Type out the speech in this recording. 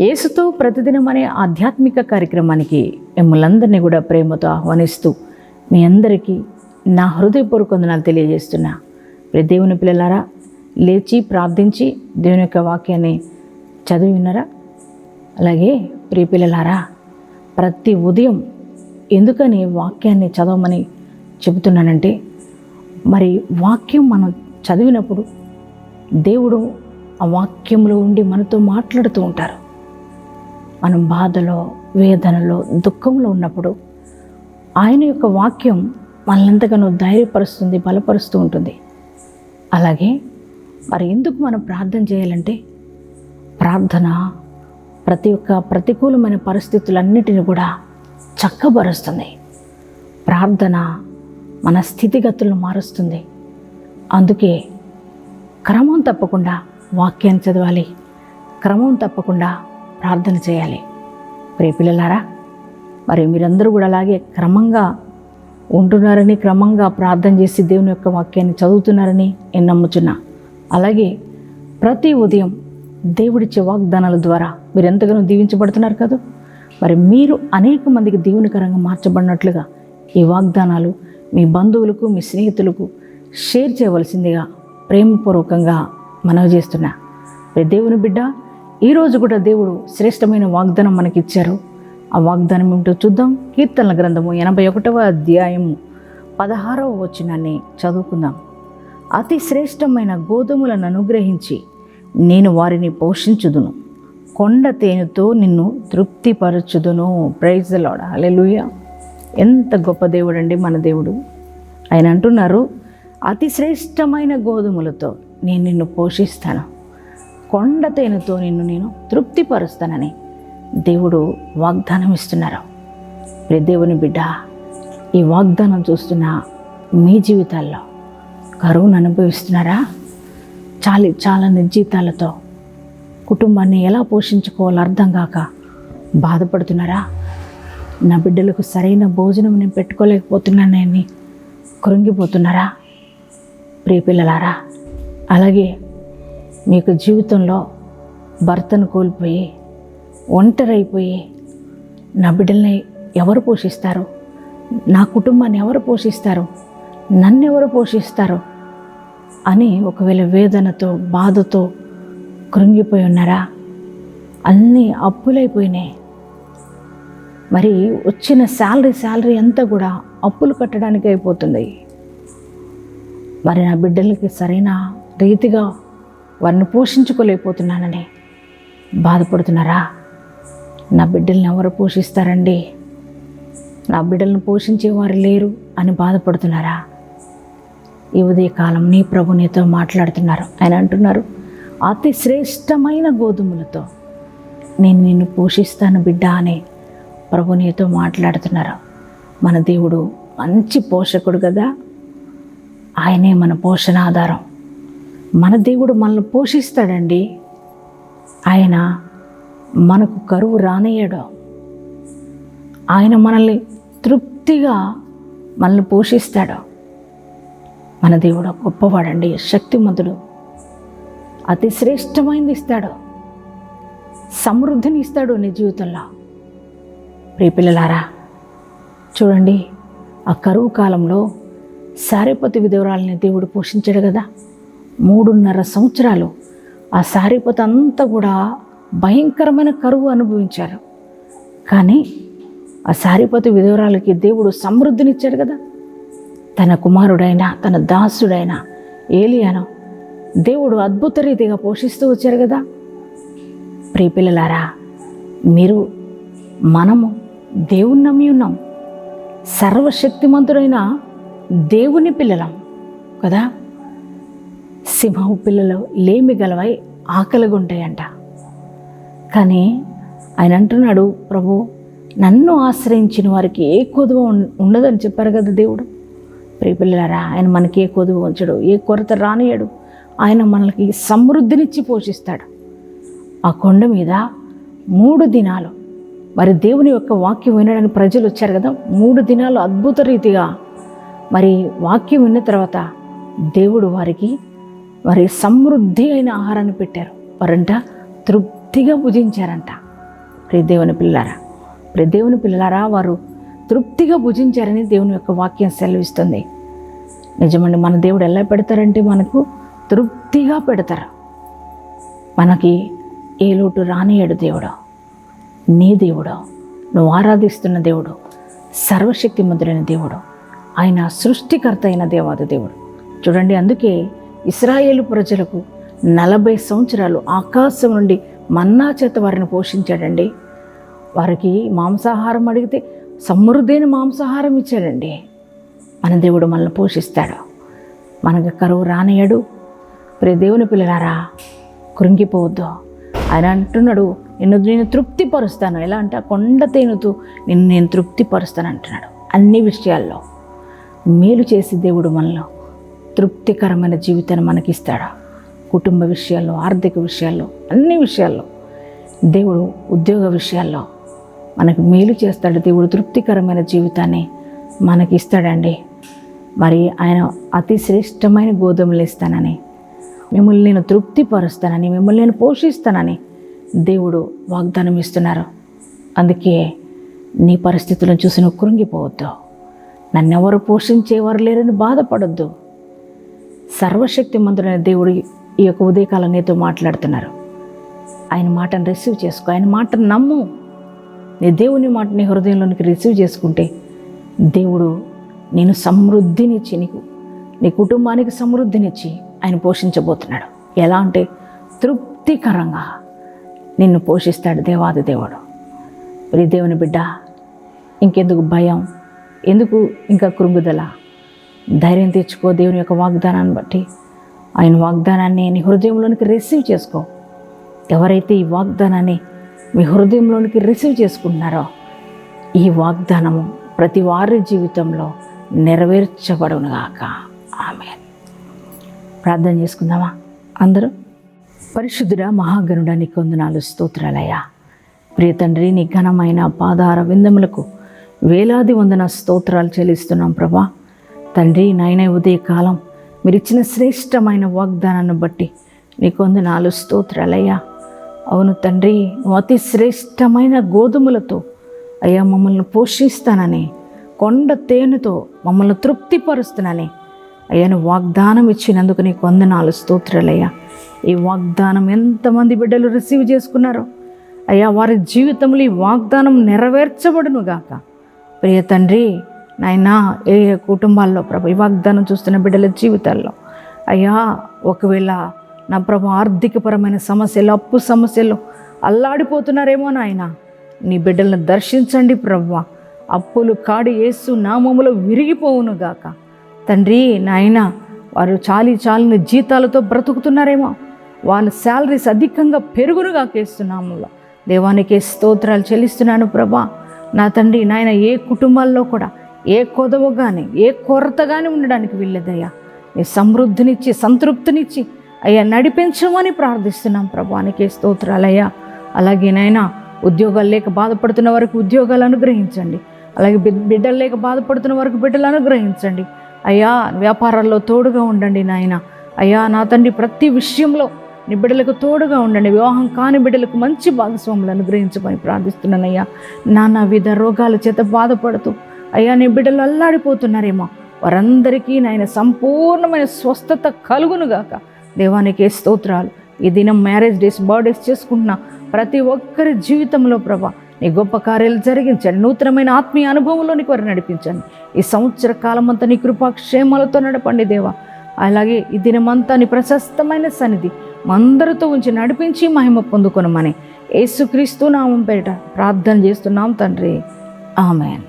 యేసుతో ప్రతిదినం అనే ఆధ్యాత్మిక కార్యక్రమానికి మిమ్మల్ందరినీ కూడా ప్రేమతో ఆహ్వానిస్తూ మీ అందరికీ నా హృదయపూర్వక వందనాలు తెలియజేస్తున్నా. దేవుని పిల్లలారా, లేచి ప్రార్థించి దేవుని యొక్క వాక్యాన్ని చదివి విన్నారా? అలాగే ప్రియ పిల్లలారా, ప్రతి ఉదయం ఎందుకని వాక్యాన్ని చదవమని చెబుతున్నానంటే, మరి వాక్యం మనం చదివినప్పుడు దేవుడు ఆ వాక్యంలో ఉండి మనతో మాట్లాడుతూ ఉంటారు. మనం బాధలో, వేదనలో, దుఃఖంలో ఉన్నప్పుడు ఆయన యొక్క వాక్యం మనల్ని ఎంతగానో ధైర్యపరుస్తుంది, బలపరుస్తూ ఉంటుంది. అలాగే మరి ఎందుకు మనం ప్రార్థన చేయాలంటే, ప్రార్థన ప్రతి ఒక్క ప్రతికూలమైన పరిస్థితులన్నిటిని కూడా చక్కబరుస్తుంది. ప్రార్థన మన స్థితిగతులను మారుస్తుంది. అందుకే క్రమం తప్పకుండా వాక్యాన్ని చదవాలి, క్రమం తప్పకుండా ప్రార్థన చేయాలి. ప్రియ పిల్లలారా, మరి మీరందరూ కూడా అలాగే క్రమంగా ఉంటున్నారని, క్రమంగా ప్రార్థన చేసి దేవుని యొక్క వాక్యాన్ని చదువుతున్నారని నేను నమ్ముచున్నా. అలాగే ప్రతి ఉదయం దేవుడిచ్చే వాగ్దానాల ద్వారా మీరు ఎంతగానో దీవించబడుతున్నారు కదా. మరి మీరు అనేక మందికి దీవెనకరంగా మార్చబడినట్లుగా ఈ వాగ్దానాలు మీ బంధువులకు, మీ స్నేహితులకు షేర్ చేయవలసిందిగా ప్రేమపూర్వకంగా మనవి చేస్తున్నా. దేవుని బిడ్డ, ఈరోజు కూడా దేవుడు శ్రేష్టమైన వాగ్దానం మనకిచ్చారు. ఆ వాగ్దానం ఏమిటో చూద్దాం. కీర్తనల గ్రంథము 81వ అధ్యాయము 16వ వచనాన్ని చదువుకుందాం. అతి శ్రేష్టమైన గోధుమలను అనుగ్రహించి నేను వారిని పోషించుదును, కొండ తేనెతో నిన్ను తృప్తిపరచుదును. ప్రైజ్ ది లార్డ్, హల్లెలూయా. ఎంత గొప్ప దేవుడు అండి మన దేవుడు. ఆయన అంటున్నారు, అతి శ్రేష్టమైన గోధుమలతో నేను నిన్ను పోషిస్తాను, కొండ తేనెతో నిన్ను నేను తృప్తిపరుస్తానని దేవుడు వాగ్దానం ఇస్తున్నారు. దేవుని బిడ్డ, ఈ వాగ్దానం చూస్తున్న మీ జీవితాల్లో కరువును అనుభవిస్తున్నారా? చాలా నిర్జీతాలతో కుటుంబాన్ని ఎలా పోషించుకోవాలో అర్థం కాక బాధపడుతున్నారా? నా బిడ్డలకు సరైన భోజనం నేను పెట్టుకోలేకపోతున్నానని కృంగిపోతున్నారా? ప్రియ పిల్లలారా, అలాగే మీకు జీవితంలో భర్తను కోల్పోయి ఒంటరైపోయి నా బిడ్డల్ని ఎవరు పోషిస్తారు, నా కుటుంబాన్ని ఎవరు పోషిస్తారు, నన్ను ఎవరు పోషిస్తారు అని ఒకవేళ వేదనతో, బాధతో కృంగిపోయి ఉన్నారా? అన్నీ అప్పులైపోయినాయి. మరి వచ్చిన శాలరీ అంతా కూడా అప్పులు కట్టడానికి అయిపోతుంది. మరి నా బిడ్డలకి సరైన రీతిగా వారిని పోషించుకోలేకపోతున్నానని బాధపడుతున్నారా? నా బిడ్డల్ని ఎవరు పోషిస్తారండి, నా బిడ్డలను పోషించేవారు లేరు అని బాధపడుతున్నారా? ఈ ఉదయకాలం నీ ప్రభు నీతో మాట్లాడుతున్నారు. ఆయన అంటున్నారు, అతి శ్రేష్టమైన గోధుమలతో నేను నిన్ను పోషిస్తాను బిడ్డ అని ప్రభు నీతో మాట్లాడుతున్నారు. మన దేవుడు మంచి పోషకుడు కదా. ఆయనే మన పోషణాధారం. మన దేవుడు మనల్ని పోషిస్తాడండి. ఆయన మనకు కరువు రానియడు. ఆయన మనల్ని తృప్తిగా మనల్ని పోషిస్తాడు. మన దేవుడు గొప్పవాడండి, శక్తిమంతుడు. అతి శ్రేష్టమైనది ఇస్తాడు, సమృద్ధిని ఇస్తాడు నీ జీవితంలో. ప్రియ పిల్లలారా, చూడండి, ఆ కరువు కాలంలో సారెపతు విధవరాలని దేవుడు పోషించాడు కదా. 3.5 సంవత్సరాలు ఆ సారెపతు అంతా కూడా భయంకరమైన కరువు అనుభవించారు. కానీ ఆ సారెపతు విధవరాలకి దేవుడు సమృద్ధినిచ్చాడు కదా. తన కుమారుడైన, తన దాసుడైన ఏలియాను దేవుడు అద్భుత రీతిగా పోషిస్తూ వచ్చారు కదా. ప్రియ పిల్లలారా, మనము దేవుని నమ్మి ఉన్నాం. సర్వశక్తిమంతుడైన దేవుని పిల్లలం కదా. సింహపు పిల్లలు లేమి గలవై ఆకలిగా ఉంటాయంట. కానీ ఆయన అంటున్నాడు, ప్రభు నన్ను ఆశ్రయించిన వారికి ఏ కొదువ ఉండదని చెప్పారు కదా దేవుడు. ప్రియ పిల్లలారా, ఆయన మనకి ఏ కొదువ ఉంచడు, ఏ కొరత రానియడు. ఆయన మనకి సమృద్ధినిచ్చి పోషిస్తాడు. ఆ కొండ మీద 3 దినాలు మరి దేవుని యొక్క వాక్యం వినడానికి ప్రజలు వచ్చారు కదా. 3 దినాలు అద్భుత రీతిగా మరి వాక్యం విన్న తర్వాత దేవుడు వారికి సమృద్ధి అయిన ఆహారాన్ని పెట్టారు. వారంట తృప్తిగా భుజించారంట. ప్రియ దేవుని పిల్లలారా వారు తృప్తిగా భుజించారని దేవుని యొక్క వాక్యం సెలవిస్తుంది. నిజమండి, మన దేవుడు ఎలా పెడతారంటే మనకు తృప్తిగా పెడతారు. మనకి ఏ లోటు రానియడు దేవుడు. నీ దేవుడు, నువ్వు ఆరాధిస్తున్న దేవుడు సర్వశక్తిమంతుడైన దేవుడు. ఆయన సృష్టికర్త అయిన దేవాది దేవుడు. చూడండి, అందుకే ఇశ్రాయేలు ప్రజలకు 40 సంవత్సరాలు ఆకాశం నుండి మన్నా చేత వారిని పోషించాడండి. వారికి మాంసాహారం అడిగితే సమృద్ధైన మాంసాహారం ఇచ్చాడండి. మన దేవుడు మనల్ని పోషిస్తాడు, మనకు కరువు రానియడు. ప్రియ దేవుని పిల్లలారా, కృంగిపోవద్దు. ఆయన అంటున్నాడు, నేను తృప్తిపరుస్తాను. ఎలా అంటే ఆ కొండ తేనుతూ నేను తృప్తిపరుస్తాను అంటున్నాడు. అన్ని విషయాల్లో మేలు చేసి దేవుడు మనలో తృప్తికరమైన జీవితాన్ని మనకిస్తాడు. కుటుంబ విషయాల్లో, ఆర్థిక విషయాల్లో, అన్ని విషయాల్లో, దేవుడు ఉద్యోగ విషయాల్లో మనకు మేలు చేస్తాడు. దేవుడు తృప్తికరమైన జీవితాన్ని మనకి ఇస్తాడండి. మరి ఆయన అతి శ్రేష్టమైన గోధుమలు ఇస్తానని, మిమ్మల్ని నేను తృప్తిపరుస్తానని, మిమ్మల్ని నేను పోషిస్తానని దేవుడు వాగ్దానం ఇస్తున్నారు. అందుకే నీ పరిస్థితులను చూసి నువ్వు కృంగిపోవద్దు. నన్నెవరు పోషించేవారు లేరని బాధపడొద్దు. సర్వశక్తిమంతుడైన దేవుడు ఈ యొక్క ఉదయకాలం నీతో మాట్లాడుతున్నారు. ఆయన మాటను రిసీవ్ చేసుకో, ఆయన మాటను నమ్ము. నీ దేవుని మాట నీ హృదయంలోనికి రిసీవ్ చేసుకుంటే దేవుడు నేను సమృద్ధినిచ్చి, నీ కుటుంబానికి సమృద్ధినిచ్చి ఆయన పోషించబోతున్నాడు. ఎలా అంటే తృప్తికరంగా నిన్ను పోషిస్తాడు దేవాది దేవుడు. ప్రియ దేవుని బిడ్డ, ఇంకెందుకు భయం, ఎందుకు ఇంకా కృంగుదల? ధైర్యం తెచ్చుకో. దేవుని యొక్క వాగ్దానాన్ని బట్టి ఆయన వాగ్దానాన్ని నీ హృదయంలోనికి రిసీవ్ చేసుకో. ఎవరైతే ఈ వాగ్దానాన్ని మీ హృదయంలోనికి రిసీవ్ చేసుకుంటున్నారో ఈ వాగ్దానము ప్రతి వారి జీవితంలో నెరవేర్చబడునుగాక. ఆమేన్. ప్రార్థన చేసుకుందామా అందరూ? పరిశుద్ధుడా, మహాగణుడా, నీకు వందనాలు, స్తోత్రాలయ్యా. ప్రియ తండ్రి, నీ ఘనమైన పాదార విందములకు వేలాది వందన స్తోత్రాలు చెల్లిస్తున్నాం ప్రభా. తండ్రి నాయన, ఉదయకాలం మీరు ఇచ్చిన శ్రేష్టమైన వాగ్దానాన్ని బట్టి నీకు వందనాలు, స్తోత్రాలయ్యా. అవును తండ్రి, నువ్వు అతి శ్రేష్టమైన గోధుమలతో అయ్యా మమ్మల్ని పోషిస్తానని, కొండ తేనెతో మమ్మల్ని తృప్తిపరుస్తానని అయ్యా నువ్వు వాగ్దానం ఇచ్చినందుకు నీకు వందనాలు, స్తోత్రాలయ్యా. ఈ వాగ్దానం ఎంతమంది బిడ్డలు రిసీవ్ చేసుకున్నారో అయ్యా వారి జీవితంలో ఈ వాగ్దానం నెరవేర్చబడును గాక. ప్రియ తండ్రి నాయనా, ఏ కుటుంబాల్లో ప్రభు ఈ వాగ్దానం చూస్తున్న బిడ్డల జీవితాల్లో అయ్యా ఒకవేళ నా ప్రభు ఆర్థికపరమైన సమస్యలు, అప్పు సమస్యలు అల్లాడిపోతున్నారేమో నాయన, నీ బిడ్డలను దర్శించండి ప్రభు. అప్పులు కాడి యేసు నామములో విరిగిపోవును గాక. తండ్రి నాయన, వారు చాలిన జీతాలతో బ్రతుకుతున్నారేమో, వాళ్ళ శాలరీస్ అధికంగా పెరుగునుగా కేస్తున్నాములో దేవానికి స్తోత్రాలు చెల్లిస్తున్నాను ప్రభా. నా తండ్రి నాయన, ఏ కుటుంబాల్లో కూడా ఏ కొదవ కానీ ఏ కొరత కానీ ఉండడానికి వీల్లేదయ్యా. నీ సమృద్ధినిచ్చి సంతృప్తినిచ్చి అయ్యా నడిపించమని ప్రార్థిస్తున్నాం ప్రభానికి స్తోత్రాలయ్యా. అలాగే నాయన, ఉద్యోగాలు లేక బాధపడుతున్న వారికి ఉద్యోగాలు అనుగ్రహించండి. అలాగే బిడ్డలు లేక బాధపడుతున్న వారికి బిడ్డలు అనుగ్రహించండి అయ్యా. వ్యాపారాల్లో తోడుగా ఉండండి నాయన. అయ్యా నా తండ్రి, ప్రతి విషయంలో నీ బిడ్డలకు తోడుగా ఉండండి. వివాహం కాని బిడ్డలకు మంచి భాగస్వాములు అనుగ్రహించమని ప్రార్థిస్తున్నానయ్యా. నానా విధ రోగాల చేత బాధపడుతూ అయ్యా నీ బిడ్డలు అల్లాడిపోతున్నారేమో, వారందరికీ నాయన సంపూర్ణమైన స్వస్థత కలుగునుగాక. దేవానికి స్తోత్రాలు. ఈ దినం మ్యారేజ్ డేస్, బర్త్డేస్ చేసుకుంటున్న ప్రతి ఒక్కరి జీవితంలో ప్రభా నీ గొప్ప కార్యాలు జరిగించండి. నూతనమైన ఆత్మీయ అనుభవంలోనికి వారు నడిపించండి. ఈ సంవత్సర కాలం అంతా నీ కృపాక్షేమాలతో నడపండి దేవా. అలాగే ఈ దినమంతా నీ ప్రశస్తమైన సన్నిధి మందరితో ఉంచి నడిపించి మహిమ పొందుకొనమని యేసుక్రీస్తు నామం పేరిట ప్రార్థన చేస్తున్నాం తండ్రి. ఆమేన్.